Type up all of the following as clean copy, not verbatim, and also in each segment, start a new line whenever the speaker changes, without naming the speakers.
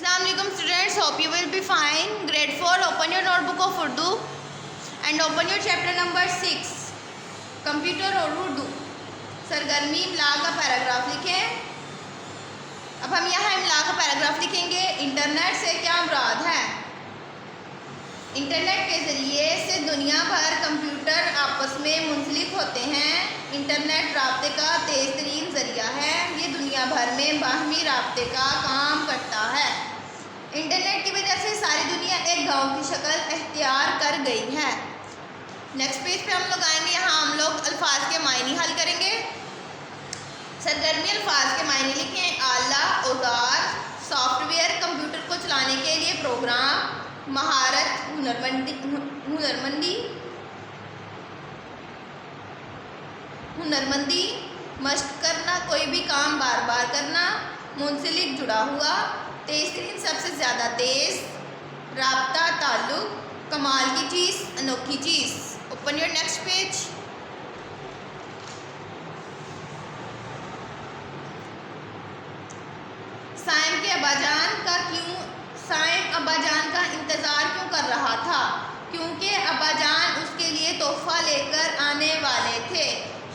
Assalamu alaikum students, hope you will be fine. Grade 4, open your notebook of Urdu and open your chapter number 6, computer और उर्दू. सरगर्मी इमला का paragraph लिखें. अब हम यहाँ इमला का पैराग्राफ लिखेंगे. इंटरनेट से क्या मुराद है? इंटरनेट के ज़रिए से दुनिया भर कंप्यूटर आपस में मुंसलिक होते हैं. इंटरनेट राब्ते का तेज़ तरीन ज़रिया है. ये दुनिया भर में बाहमी राब्ते का काम करता है. इंटरनेट की वजह से सारी दुनिया एक गांव की शक्ल इख्तियार कर गई है. नेक्स्ट पेज पे हम लोग आएंगे. यहाँ हम लोग अल्फाज के मायने हल करेंगे. सरगर्मी अल्फाज के मायने लिखें. आला, औजार, सॉफ्टवेयर, कंप्यूटर को चलाने के लिए प्रोग्राम. महारत, हुनरमंदी, मश्क करना, कोई भी काम बार बार करना. मुंसलिक, जुड़ा हुआ. तेज़ तरीन, सबसे ज़्यादा तेज़. राब्ता, ताल्लुक़. कमाल की चीज़, अनोखी चीज़. Open your next page. Saim अब्बाजान का इंतज़ार क्यों कर रहा था? क्योंकि अब्बाजान उसके लिए तोहफ़ा लेकर आने वाले थे.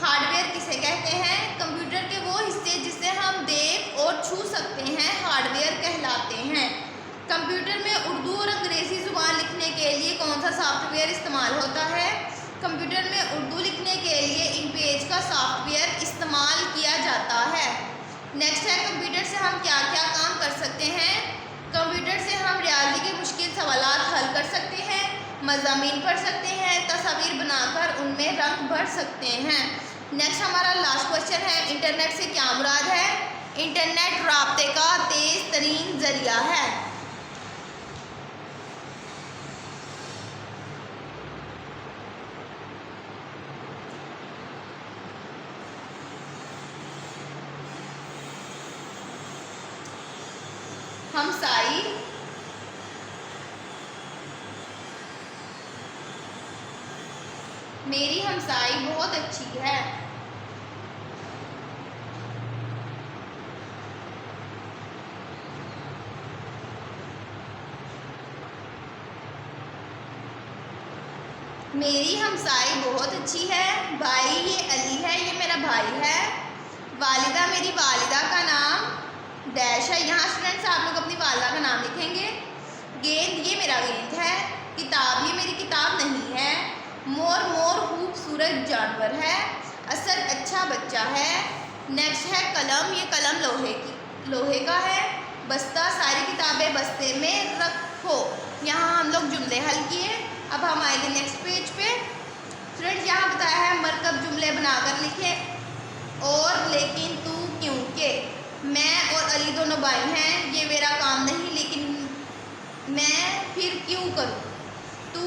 हार्डवेयर किसे कहते हैं? कंप्यूटर के वो हिस्से जिसे हम देख और छू सकते हैं हार्डवेयर कहलाते हैं. कंप्यूटर में उर्दू और अंग्रेज़ी ज़ुबान लिखने के लिए कौन सा सॉफ्टवेयर इस्तेमाल होता है? कंप्यूटर में उर्दू लिखने के लिए इन पेज का सॉफ्टवेयर इस्तेमाल किया जाता है. नेक्स्ट है, कंप्यूटर से हम क्या क्या काम कर सकते हैं? कंप्यूटर से हम रियाजी के मुश्किल सवालात हल कर सकते हैं, मज़ामीन पढ़ सकते हैं, तस्वीर बनाकर उनमें रंग भर सकते हैं. नेक्स्ट हमारा लास्ट क्वेश्चन है, इंटरनेट से क्या मुराद है? इंटरनेट राब्ते का तेज़ तरीन ज़रिया है. हमसाई, मेरी हमसाई बहुत अच्छी है. मेरी हमसाई बहुत अच्छी है. भाई, ये अली है, ये मेरा भाई है. वालिदा, मेरी वालिदा का नाम डैश है. यहाँ स्टूडेंट्स आप लोग अपनी वालिदा का नाम लिखेंगे. गेंद, ये मेरा गेंद है. किताब, ये मेरी किताब नहीं है. मोर, मोर खूबसूरत जानवर है. असद, अच्छा बच्चा है. नेक्स्ट है कलम, ये कलम लोहे का है. बस्ता, सारी किताबें बस्ते में रखो. यहाँ हम लोग जुमले हल किए. अब हम आएंगे नेक्स्ट पेज पे. स्टूडेंट्स यहाँ बताया है मरकब जुमले बनाकर लिखें. और, लेकिन, तू, क्योंकि. मैं और अली दोनों भाई हैं. ये मेरा काम नहीं, लेकिन मैं फिर क्यों करूं? तू,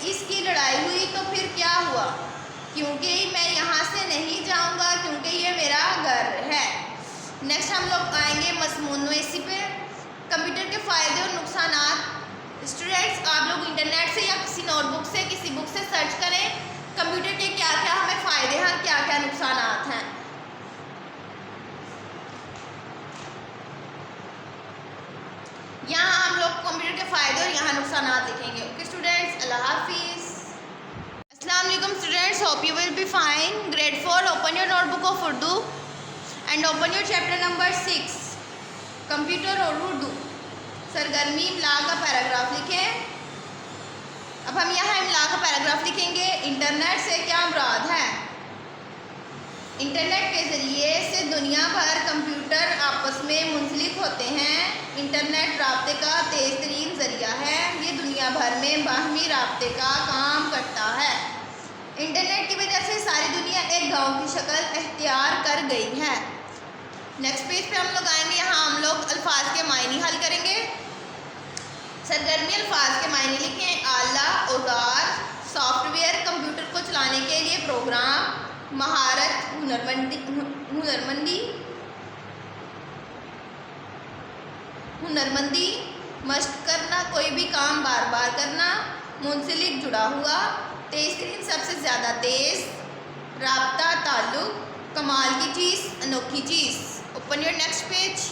इसकी लड़ाई हुई तो फिर क्या हुआ? क्योंकि मैं यहाँ से नहीं जाऊँगा, क्योंकि ये मेरा घर है. नेक्स्ट हम लोग आएंगे मज़मून नवीसी पे. कंप्यूटर के फ़ायदे और नुकसानात. स्टूडेंट्स आप लोग इंटरनेट से या किसी नोटबुक से, किसी बुक से सर्च करें कंप्यूटर के क्या क्या हमें फ़ायदे हैं और क्या क्या नुकसानात हैं. यहाँ हम लोग कंप्यूटर के फ़ायदे और यहाँ नुकसानात लिखेंगे. ओके स्टूडेंट्स, अल्लाह हाफिज़. अस्सलाम वालेकुम students, hope you will be fine. Grade 4, open your notebook of Urdu and open your chapter number 6, computer और उर्दू. सरगर्मी इमला का पैराग्राफ लिखें. अब हम यहाँ इमला का पैराग्राफ लिखेंगे. इंटरनेट से क्या मुराद है? इंटरनेट के ज़रिए से दुनिया भर कंप्यूटर आपस में मुंसलिक होते हैं. इंटरनेट राब्ते का तेज़ तरीन ज़रिया है. ये दुनिया भर में बाहमी राब्ते का काम करता है. इंटरनेट की वजह से सारी दुनिया एक गांव की शक्ल इख्तियार कर गई है. नेक्स्ट पेज पे हम लोग आएंगे. यहाँ हम लोग अल्फाज के मायने हल करेंगे. सरगर्मी अल्फाज के मायने लिखें. आला, औजार, सॉफ्टवेयर, कंप्यूटर को चलाने के लिए प्रोग्राम. महारत, हुनरमंदी, मश्क करना, कोई भी काम बार बार करना. मुंसलिक, जुड़ा हुआ. तेज़ तरीन, सबसे ज़्यादा तेज़. राब्ता, ताल्लुक़. कमाल की चीज़, अनोखी चीज़. Open your next page.